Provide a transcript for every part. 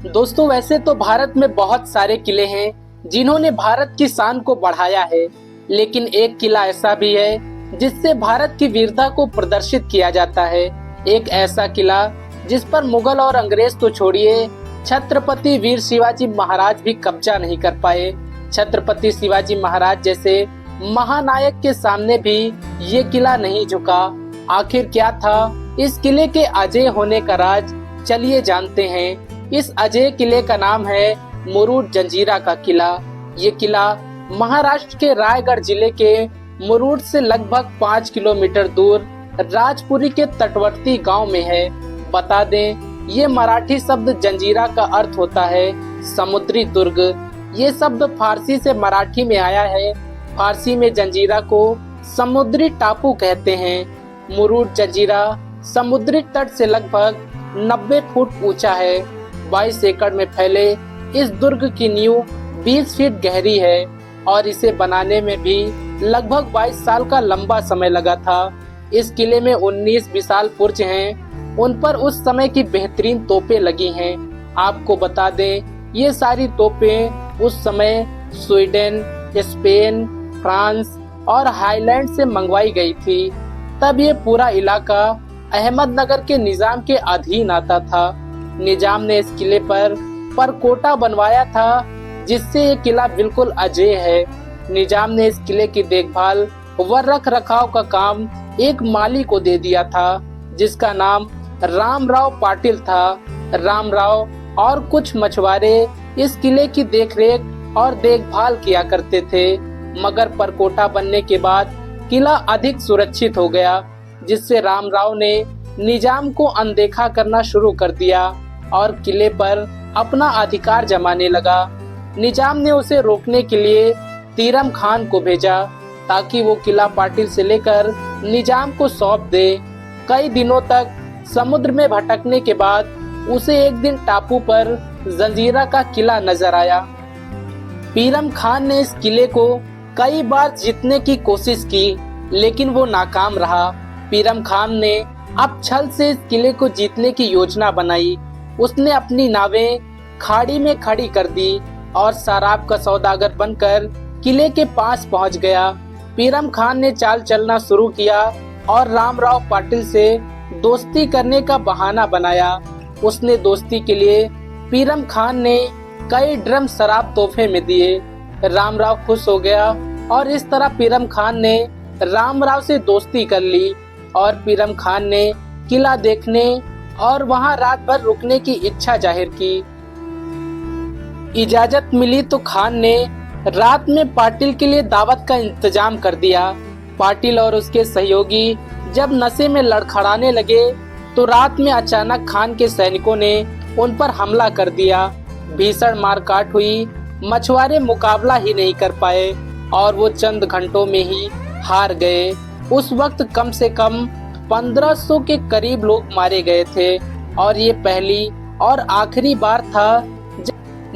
दोस्तों, वैसे तो भारत में बहुत सारे किले हैं जिन्होंने भारत की शान को बढ़ाया है, लेकिन एक किला ऐसा भी है जिससे भारत की वीरता को प्रदर्शित किया जाता है। एक ऐसा किला जिस पर मुगल और अंग्रेज तो छोड़िए, छत्रपति वीर शिवाजी महाराज भी कब्जा नहीं कर पाए। छत्रपति शिवाजी महाराज जैसे महानायक के सामने भी ये किला नहीं झुका। आखिर क्या था इस किले के अजय होने का राज, चलिए जानते हैं। इस अजय किले का नाम है मुरुड जंजीरा का किला। ये किला महाराष्ट्र के रायगढ़ जिले के मुरुड से लगभग 5 किलोमीटर दूर राजपुरी के तटवर्ती गांव में है। बता दें, ये मराठी शब्द जंजीरा का अर्थ होता है समुद्री दुर्ग। ये शब्द फारसी से मराठी में आया है। फारसी में जंजीरा को समुद्री टापू कहते हैं। मुरुड जंजीरा समुद्री तट से लगभग 90 फुट ऊंचा है। 22 एकड़ में फैले इस दुर्ग की नींव 20 फीट गहरी है और इसे बनाने में भी लगभग 22 साल का लंबा समय लगा था। इस किले में 19 विशाल बुर्ज हैं। उन पर उस समय की बेहतरीन तोपें लगी हैं। आपको बता दें, ये सारी तोपें उस समय स्वीडन, स्पेन, फ्रांस और हाईलैंड से मंगवाई गई थी। तब ये पूरा इलाका अहमदनगर के निजाम के अधीन आता था। निजाम ने इस किले पर परकोटा बनवाया था, जिससे ये किला बिल्कुल अजेय है। निजाम ने इस किले की देखभाल व रख रखाव का काम एक माली को दे दिया था, जिसका नाम रामराव पाटिल था। रामराव और कुछ मछुआरे इस किले की देखरेख और देखभाल किया करते थे, मगर परकोटा बनने के बाद किला अधिक सुरक्षित हो गया, जिससे रामराव ने निजाम को अनदेखा करना शुरू कर दिया और किले पर अपना अधिकार जमाने लगा। निजाम ने उसे रोकने के लिए तीरम खान को भेजा, ताकि वो किला पाटिल से लेकर निजाम को सौंप दे। कई दिनों तक समुद्र में भटकने के बाद उसे एक दिन टापू पर जंजीरा का किला नजर आया। पीरम खान ने इस किले को कई बार जीतने की कोशिश की, लेकिन वो नाकाम रहा। पीरम खान ने अब छल से इस किले को जीतने की योजना बनाई। उसने अपनी नावें खाड़ी में खड़ी कर दी और शराब का सौदागर बनकर किले के पास पहुंच गया। पीरम खान ने चाल चलना शुरू किया और रामराव पाटिल से दोस्ती करने का बहाना बनाया। उसने दोस्ती के लिए पीरम खान ने कई ड्रम शराब तोहफे में दिए। रामराव खुश हो गया और इस तरह पीरम खान ने रामराव से दोस्ती कर ली और पीरम खान ने किला देखने और वहां रात भर रुकने की इच्छा जाहिर की। इजाजत मिली तो खान ने रात में पाटिल के लिए दावत का इंतजाम कर दिया। पाटिल और उसके सहयोगी जब नशे में लड़खड़ाने लगे तो रात में अचानक खान के सैनिकों ने उन पर हमला कर दिया। भीषण मारकाट हुई। मछुआरे मुकाबला ही नहीं कर पाए और वो चंद घंटों में ही हार गए। उस वक्त कम से कम 1500 के करीब लोग मारे गए थे और ये पहली और आखिरी बार था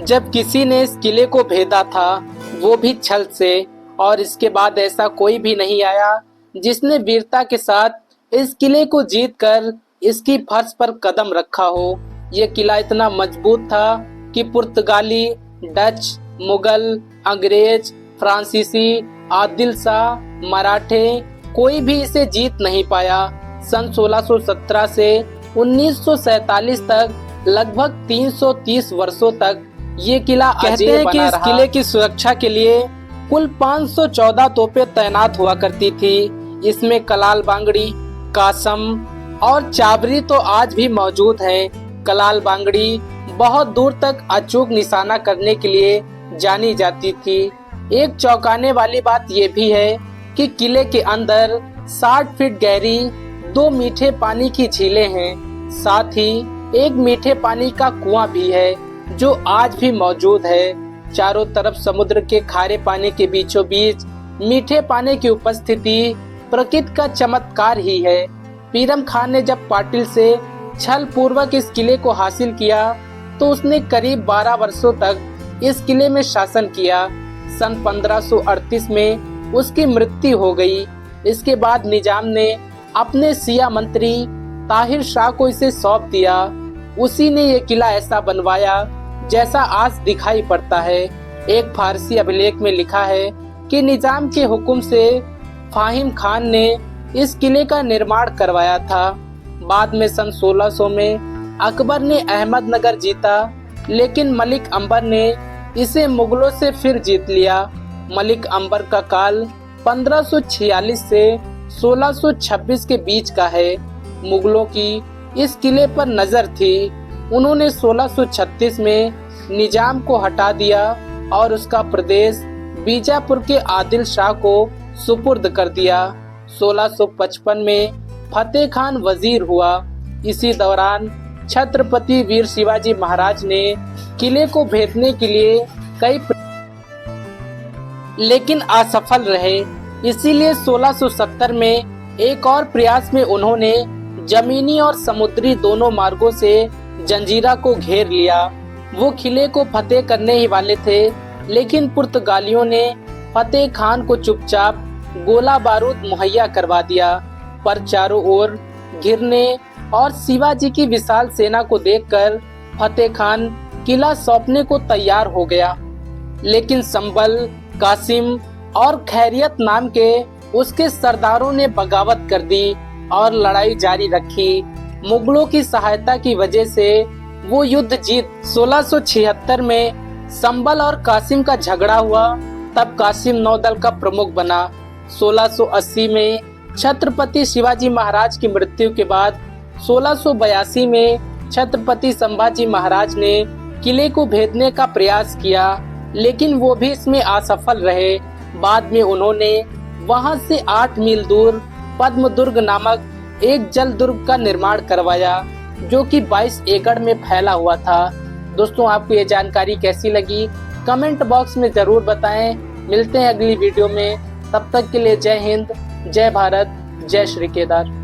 जब किसी ने इस किले को भेदा था, वो भी छल से। और इसके बाद ऐसा कोई भी नहीं आया जिसने वीरता के साथ इस किले को जीतकर इसकी फर्श पर कदम रखा हो। ये किला इतना मजबूत था कि पुर्तगाली, डच, मुगल, अंग्रेज, फ्रांसीसी, आदिल शाह, मराठे कोई भी इसे जीत नहीं पाया। सन 1617 से 1947 तक लगभग 330 वर्षों तक ये किला कहते हैं कि इस किले की सुरक्षा के लिए कुल 514 तोपें तैनात हुआ करती थी। इसमें कलाल बांगड़ी, कासम और चाबरी तो आज भी मौजूद हैं। कलाल बांगड़ी बहुत दूर तक अचूक निशाना करने के लिए जानी जाती थी। एक चौंकाने वाली बात ये भी है कि किले के अंदर 60 फीट गहरी 2 मीठे पानी की झीलें हैं। साथ ही एक मीठे पानी का कुआं भी है, जो आज भी मौजूद है। चारों तरफ समुद्र के खारे पानी के बीचों बीच मीठे पानी की उपस्थिति प्रकृति का चमत्कार ही है। पीरम खान ने जब पाटिल से छल पूर्वक इस किले को हासिल किया तो उसने करीब 12 वर्षों तक इस किले में शासन किया। सन 1538 में उसकी मृत्यु हो गई। इसके बाद निजाम ने अपने शिया मंत्री ताहिर शाह को इसे सौंप दिया। उसी ने ये किला ऐसा बनवाया जैसा आज दिखाई पड़ता है। एक फारसी अभिलेख में लिखा है कि निजाम के हुक्म से फाहिम खान ने इस किले का निर्माण करवाया था। बाद में सन 1600 में अकबर ने अहमदनगर जीता, लेकिन मलिक अंबर ने इसे मुगलों से फिर जीत लिया। मलिक अंबर का काल 1546 से 1626 के बीच का है। मुगलों की इस किले पर नजर थी। उन्होंने 1636 में निजाम को हटा दिया और उसका प्रदेश बीजापुर के आदिल शाह को सुपुर्द कर दिया। 1655 में फतेह खान वजीर हुआ। इसी दौरान छत्रपति वीर शिवाजी महाराज ने किले को भेदने के लिए लेकिन असफल रहे। इसीलिए 1670 में एक और प्रयास में उन्होंने जमीनी और समुद्री दोनों मार्गों से जंजीरा को घेर लिया। वो किले को फतेह करने ही वाले थे, लेकिन पुर्तगालियों ने फतेह खान को चुपचाप गोला बारूद मुहैया करवा दिया। पर चारों ओर घिरने और शिवाजी की विशाल सेना को देखकर फतेह खान किला सौंपने को तैयार हो गया, लेकिन संबल, कासिम और खैरियत नाम के उसके सरदारों ने बगावत कर दी और लड़ाई जारी रखी। मुगलों की सहायता की वजह से वो युद्ध जीत 1676 में संबल और कासिम का झगड़ा हुआ। तब कासिम नौदल का प्रमुख बना। 1680 में छत्रपति शिवाजी महाराज की मृत्यु के बाद 1682 में छत्रपति संभाजी महाराज ने किले को भेदने का प्रयास किया, लेकिन वो भी इसमें असफल रहे। बाद में उन्होंने वहां से 8 मील दूर पद्मदुर्ग नामक एक जल दुर्ग का निर्माण करवाया, जो कि 22 एकड़ में फैला हुआ था। दोस्तों, आपको ये जानकारी कैसी लगी कमेंट बॉक्स में जरूर बताएं। मिलते हैं अगली वीडियो में, तब तक के लिए जय हिंद, जय भारत, जय श्री केदार।